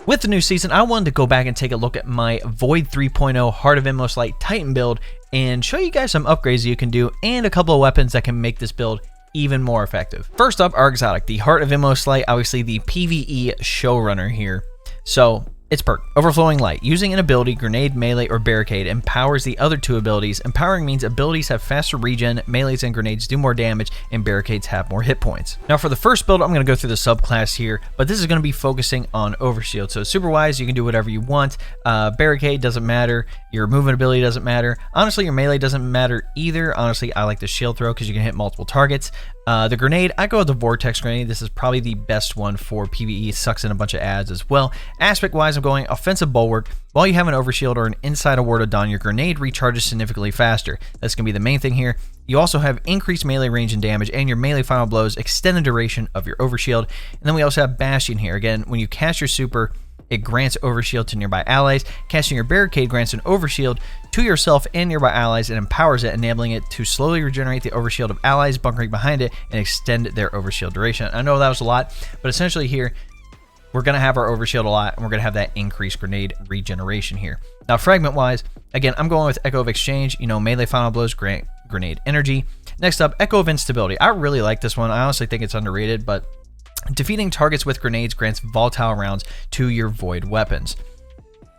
With the new season, I wanted to go back and take a look at my Void 3.0 Heart of Inmost Light Titan build and show you guys some upgrades you can do and a couple of weapons that can make this build even more effective. First up, our exotic, the Heart of Inmost Light, obviously the PvE showrunner here. So its perk, Overflowing Light. Using an ability, Grenade, Melee, or Barricade, empowers the other two abilities. Empowering means abilities have faster regen, melees and grenades do more damage, and barricades have more hit points. Now for the first build, I'm going to go through the subclass here, but this is going to be focusing on Overshield. So super wise, you can do whatever you want. Barricade doesn't matter. Your movement ability doesn't matter. Honestly, your melee doesn't matter either. Honestly, I like the shield throw because you can hit multiple targets. The grenade, I go with the Vortex Grenade. This is probably the best one for PvE. It sucks in a bunch of ads as well. Aspect-wise, I'm going Offensive Bulwark. While you have an Overshield or an Inside a Ward of Dawn, your grenade recharges significantly faster. That's going to be the main thing here. You also have increased melee range and damage, and your melee final blows extend the duration of your Overshield. And then we also have Bastion here. Again, when you cast your super, it grants Overshield to nearby allies. Casting your Barricade grants an Overshield to yourself and nearby allies and empowers it, enabling it to slowly regenerate the Overshield of allies bunkering behind it and extend their Overshield duration. I know that was a lot, but essentially here, we're going to have our Overshield a lot, and we're going to have that increased grenade regeneration here. Now, fragment-wise, again, I'm going with Echo of Exchange. You know, melee final blows grant grenade energy. Next up, Echo of Instability. I really like this one. I honestly think it's underrated, but defeating targets with grenades grants volatile rounds to your void weapons.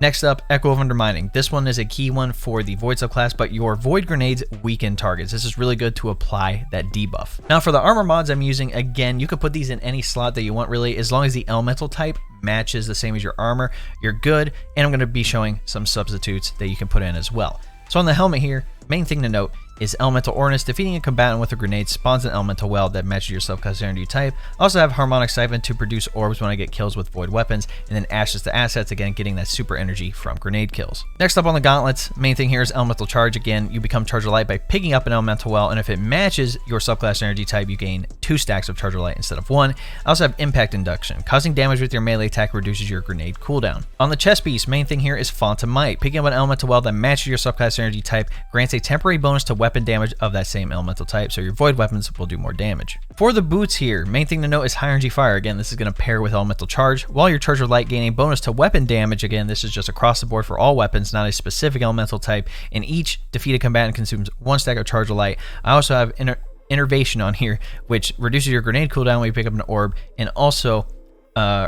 Next up, Echo of Undermining. This one is a key one for the Void subclass, but your Void grenades weaken targets. This is really good to apply that debuff. Now for the armor mods I'm using, again, you could put these in any slot that you want really, as long as the elemental type matches the same as your armor, you're good. And I'm going to be showing some substitutes that you can put in as well. So on the helmet here, main thing to note is Elemental Ornus. Defeating a combatant with a grenade spawns an elemental well that matches your subclass energy type. I also have Harmonic Siphon to produce orbs when I get kills with void weapons, and then Ashes to assets, again getting that super energy from grenade kills. Next up on the gauntlets, main thing here is Elemental Charge. Again, you become Charger Light by picking up an elemental well, and if it matches your subclass energy type, you gain 2 stacks of Charger Light instead of 1. I also have Impact Induction. Causing damage with your melee attack reduces your grenade cooldown. On the chest piece, main thing here is Font of Might. Picking up an elemental well that matches your subclass energy type grants a temporary bonus to weapon damage of that same elemental type, so your void weapons will do more damage. For the boots here, main thing to note is High Energy Fire. Again, this is going to pair with Elemental Charge. While your Charger Light gain a bonus to weapon damage, again, this is just across the board for all weapons, not a specific elemental type, and each defeated combatant consumes 1 stack of Charger Light. I also have Innervation on here, which reduces your grenade cooldown when you pick up an orb, and also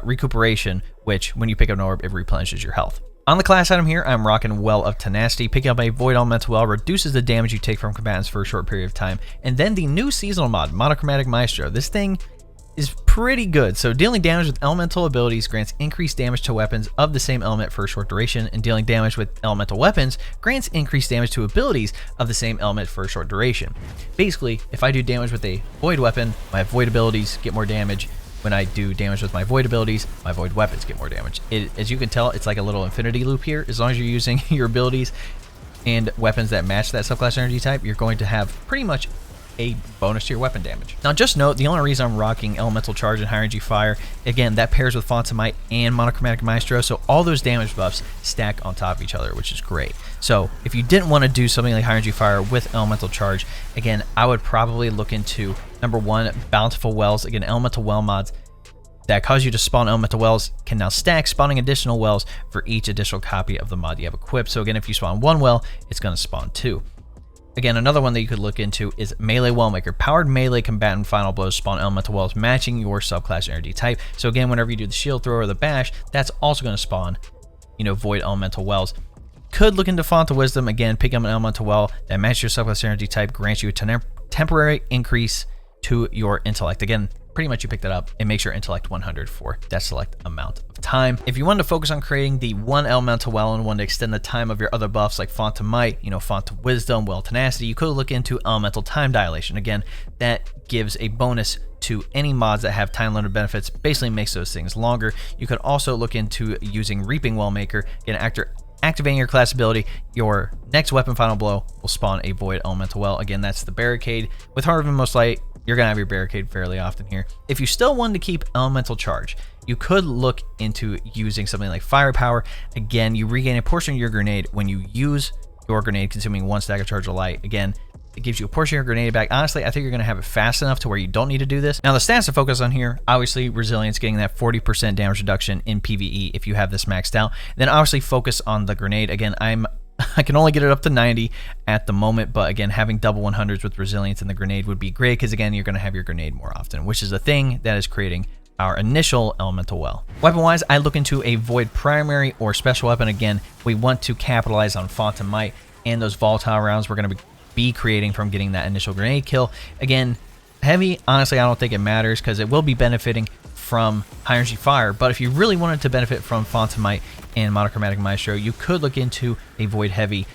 Recuperation, which when you pick up an orb, it replenishes your health. On the class item here, I'm rocking Well of Tenacity. Picking up a Void Elemental Well reduces the damage you take from combatants for a short period of time. And then the new Seasonal Mod Monochromatic Maestro. This thing is pretty good. So dealing damage with elemental abilities grants increased damage to weapons of the same element for a short duration, and dealing damage with elemental weapons grants increased damage to abilities of the same element for a short duration. Basically, if I do damage with a Void weapon, my Void abilities get more damage. When I do damage with my Void abilities, my Void weapons get more damage. As you can tell, it's like a little infinity loop here. As long as you're using your abilities and weapons that match that subclass energy type, you're going to have pretty much a bonus to your weapon damage. Now just note, the only reason I'm rocking Elemental Charge and High Energy Fire, again, that pairs with Font of Might and Monochromatic Maestro, so all those damage buffs stack on top of each other, which is great. So if you didn't want to do something like High Energy Fire with Elemental Charge, again, I would probably look into, number 1, Bountiful Wells. Again, Elemental Well mods that cause you to spawn elemental wells can now stack, spawning additional wells for each additional copy of the mod you have equipped. So again, if you spawn 1 well, it's going to spawn 2. Again, another one that you could look into is Melee Wellmaker. Powered melee combatant final blows spawn elemental wells matching your subclass energy type. So again, whenever you do the shield throw or the bash, that's also going to spawn, void elemental wells. Could look into Font of Wisdom. Again, pick up an elemental well that matches your subclass energy type, grants you a temporary increase to your intellect. Again, pretty much you pick that up. It makes your intellect 100 for that select amount of time. If you wanted to focus on creating the 1 elemental well and wanted to extend the time of your other buffs like Font of Might, Font of Wisdom, Well of Tenacity, you could look into Elemental Time Dilation. Again, that gives a bonus to any mods that have time limited benefits, basically makes those things longer. You could also look into using Reaping Wellmaker. Again, after activating your class ability, your next weapon final blow will spawn a Void Elemental Well. Again, that's the Barricade. With Heart of Inmost Light, you're going to have your Barricade fairly often here. If you still wanted to keep Elemental Charge, you could look into using something like Firepower. Again, you regain a portion of your grenade when you use your grenade, consuming 1 stack of Charger Light. Again, It gives you a portion of your grenade back. Honestly, I think you're going to have it fast enough to where you don't need to do this. Now, the stats to focus on here, obviously, resilience, getting that 40% damage reduction in PvE if you have this maxed out. Then obviously focus on the grenade. Again, I can only get it up to 90 at the moment, but again, having double 100s with resilience in the grenade would be great because again, you're going to have your grenade more often, which is the thing that is creating our initial elemental well. Weapon-wise, I look into a Void primary or special weapon. Again, we want to capitalize on Font of Might and those volatile rounds we're going to be creating from getting that initial grenade kill. Again, heavy, honestly, I don't think it matters because it will be benefiting from high energy fire, but if you really wanted to benefit from Font of Might and Monochromatic Maestro, you could look into a Void heavy.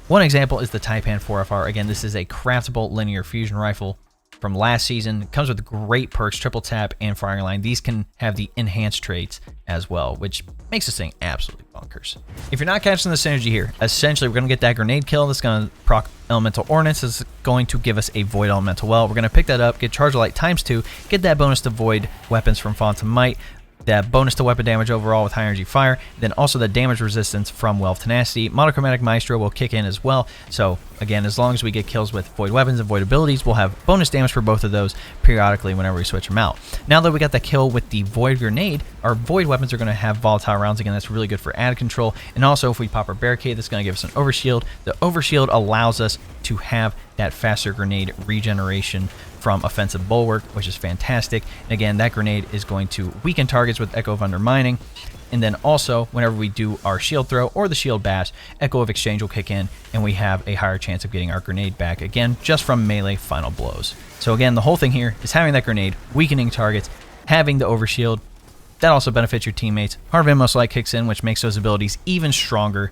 One example is the Taipan 4FR. Again, this is a craftable linear fusion rifle from last season. It comes with great perks, triple tap and firing line. These can have the enhanced traits as well, which makes this thing absolutely bonkers. If you're not catching the synergy here, essentially we're going to get that grenade kill that's going to proc elemental ordnance. Is going to give us a Void elemental well. We're going to pick that up, get Charge of Light ×2, get that bonus to Void weapons from Font of Might, that bonus to weapon damage overall with high energy fire, then also the damage resistance from Well of Tenacity. Monochromatic Maestro will kick in as well. So again, as long as we get kills with Void weapons and Void abilities, we'll have bonus damage for both of those periodically whenever we switch them out. Now that we got the kill with the Void grenade, our Void weapons are going to have volatile rounds. Again, that's really good for added control. And also if we pop our barricade, that's going to give us an Overshield. The Overshield allows us to have that faster grenade regeneration from offensive bulwark, which is fantastic. And again, that grenade is going to weaken targets with Echo of Undermining. And then also, whenever we do our shield throw or the shield bash, Echo of Exchange will kick in, and we have a higher chance of getting our grenade back, again, just from melee final blows. So again, the whole thing here is having that grenade, weakening targets, having the Overshield. That also benefits your teammates. Heart of Inmost Light kicks in, which makes those abilities even stronger.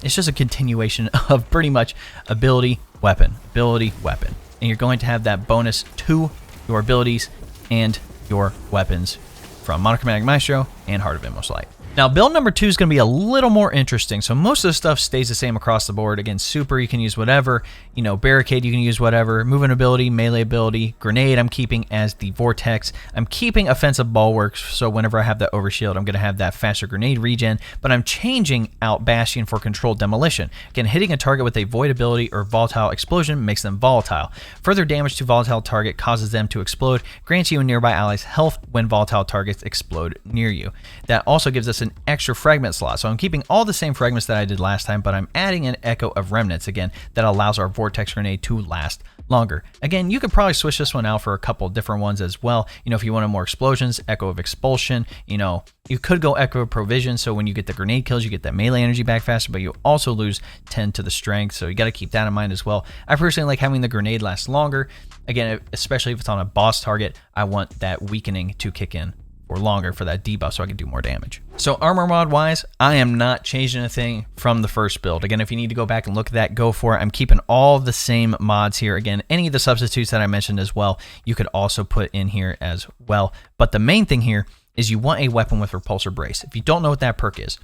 It's just a continuation of pretty much ability, weapon, ability, weapon. And you're going to have that bonus to your abilities and your weapons from Monochromatic Maestro and Heart of Inmost Light. Now, build number 2 is going to be a little more interesting. So most of the stuff stays the same across the board. Again, super, you can use whatever. You know, barricade, you can use whatever. Movement ability, melee ability. Grenade, I'm keeping as the Vortex. I'm keeping offensive bulwarks. So whenever I have that Overshield, I'm going to have that faster grenade regen. But I'm changing out Bastion for controlled demolition. Again, hitting a target with a Void ability or volatile explosion makes them volatile. Further damage to volatile target causes them to explode. Grants you and nearby allies health when volatile targets explode near you. That also gives us an extra fragment slot. So I'm keeping all the same fragments that I did last time, but I'm adding an Echo of Remnants again that allows our Vortex grenade to last longer. Again, you could probably switch this one out for a couple different ones as well. You know, if you wanted more explosions, Echo of Expulsion, you know, you could go Echo of Provision. So when you get the grenade kills, you get that melee energy back faster, but you also lose 10 to the strength. So you got to keep that in mind as well. I personally like having the grenade last longer. Again, especially if it's on a boss target, I want that weakening to kick in or longer for that debuff so I can do more damage. So armor mod wise, I am not changing a thing from the first build. Again, if you need to go back and look at that, go for it. I'm keeping all the same mods here. Again, any of the substitutes that I mentioned as well, you could also put in here as well. But the main thing here is you want a weapon with Repulsor Brace. If you don't know what that perk is,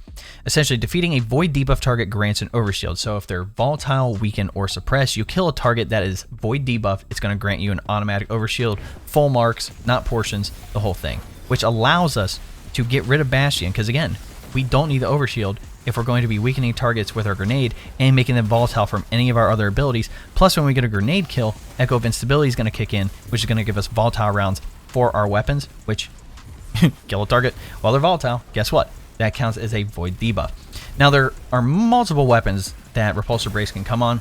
essentially defeating a Void debuff target grants an Overshield. So if they're volatile, weaken, or suppress, you kill a target that is Void debuff, it's going to grant you an automatic Overshield, full marks, not portions, the whole thing, which allows us to get rid of Bastion, because again, we don't need the Overshield if we're going to be weakening targets with our grenade and making them volatile from any of our other abilities. Plus, when we get a grenade kill, Echo of Instability is going to kick in, which is going to give us volatile rounds for our weapons, which kill a target while they're volatile. Guess what? That counts as a Void debuff. Now, there are multiple weapons that Repulsor Brace can come on.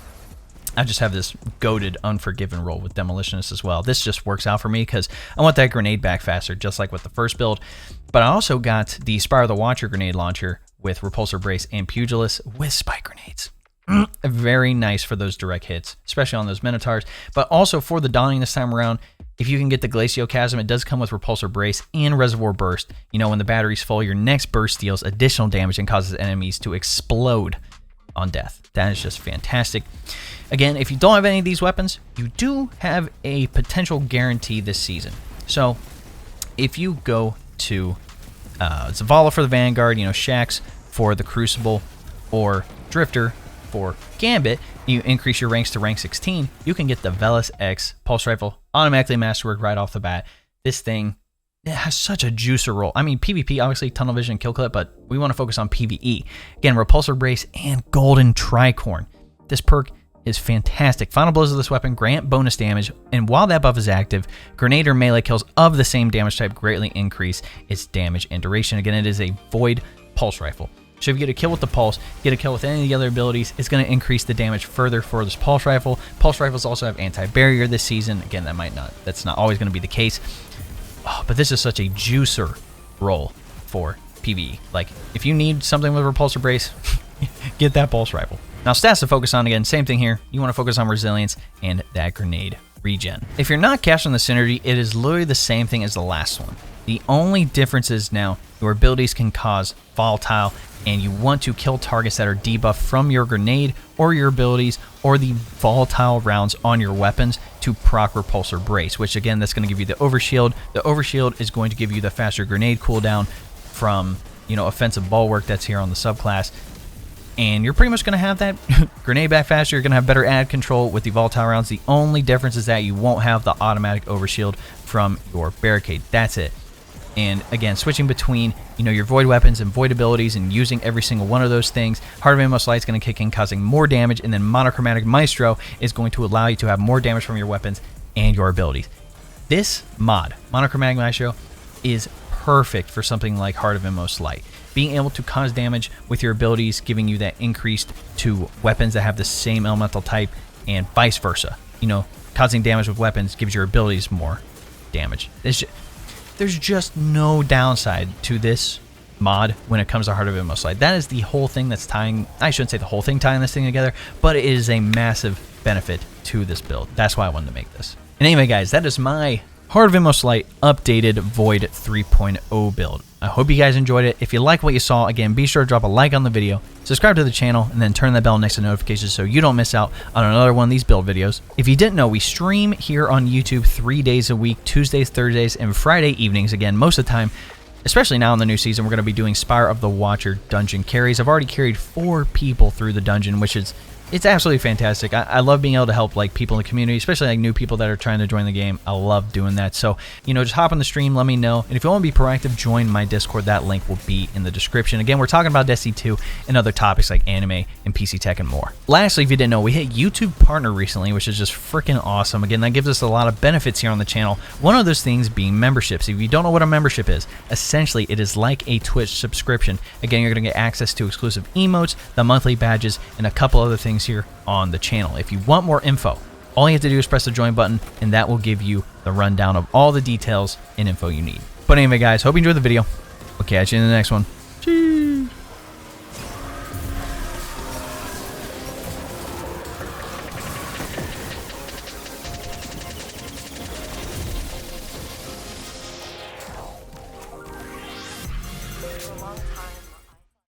I just have this goated Unforgiven roll with Demolitionist as well. This just works out for me because I want that grenade back faster, just like with the first build. But I also got the Spire the Watcher grenade launcher with Repulsor Brace and Pugilist with spike grenades. Very nice for those direct hits, especially on those Minotaurs. But also for the Dawning this time around, if you can get the Glacial Chasm, it does come with Repulsor Brace and Reservoir Burst. You know, when the battery's full, your next burst deals additional damage and causes enemies to explode on death. That is just fantastic. Again, if you don't have any of these weapons, you do have a potential guarantee this season. So if you go to Zavala for the Vanguard, you know, Shax for the Crucible, or Drifter for Gambit, you increase your ranks to rank 16, you can get the Velis X Pulse Rifle automatically masterwork right off the bat. This thing, it has such a juicer roll. I mean, PvP, obviously, Tunnel Vision, Kill Clip, but we want to focus on PvE. Again, Repulsor Brace and Golden Tricorn. This perk is fantastic. Final blows of this weapon grant bonus damage, and while that buff is active, grenade or melee kills of the same damage type greatly increase its damage and duration. Again, it is a void pulse rifle. So if you get a kill with the pulse, get a kill with any of the other abilities, it's going to increase the damage further for this pulse rifle. Pulse rifles also have anti-barrier this season. Again, that's not always going to be the case. Oh, but this is such a juicer role for PvE. Like, if you need something with repulsor brace, get that pulse rifle. Now, stats to focus on, again, same thing here. You want to focus on resilience and that grenade regen. If you're not casting the synergy, it is literally the same thing as the last one. The only difference is now your abilities can cause volatile, and you want to kill targets that are debuffed from your grenade or your abilities or the volatile rounds on your weapons to proc repulsor brace, which again, that's going to give you the overshield. The overshield is going to give you the faster grenade cooldown from, you know, offensive bulwark that's here on the subclass. And you're pretty much going to have that grenade back faster. You're going to have better ad control with the volatile rounds. The only difference is that you won't have the automatic overshield from your barricade. That's it. And again, switching between, you know, your void weapons and void abilities and using every single one of those things, Heart of Inmost Light is going to kick in, causing more damage, and then Monochromatic Maestro is going to allow you to have more damage from your weapons and your abilities. This mod, Monochromatic Maestro, is perfect for something like Heart of Inmost Light. Being able to cause damage with your abilities, giving you that increased to weapons that have the same elemental type, and vice versa. You know, causing damage with weapons gives your abilities more damage. There's just no downside to this mod when it comes to Heart of Inmost Light. That is the whole thing that's tying, I shouldn't say the whole thing tying this thing together, but it is a massive benefit to this build. That's why I wanted to make this. And anyway, guys, that is my Heart of Inmost Light updated Void 3.0 build. I hope you guys enjoyed it. If you like what you saw, again, be sure to drop a like on the video, subscribe to the channel, and then turn that bell next to notifications so you don't miss out on another one of these build videos. If you didn't know, we stream here on YouTube 3 days a week, Tuesdays, Thursdays, and Friday evenings. Again, most of the time, especially now in the new season, we're going to be doing Spire of the Watcher dungeon carries. I've already carried 4 people through the dungeon, which is it's absolutely fantastic. I love being able to help like people in the community, especially like new people that are trying to join the game. I love doing that. So, you know, just hop on the stream, let me know. And if you want to be proactive, join my Discord. That link will be in the description. Again, we're talking about Destiny 2 and other topics like anime and PC tech and more. Lastly, if you didn't know, we hit YouTube Partner recently, which is just freaking awesome. Again, that gives us a lot of benefits here on the channel. One of those things being memberships. If you don't know what a membership is, essentially it is like a Twitch subscription. Again, you're going to get access to exclusive emotes, the monthly badges, and a couple other things here on the channel. If you want more info, all you have to do is press the join button, and that will give you the rundown of all the details and info you need. But anyway, guys, hope you enjoyed the video. We'll catch you in the next one.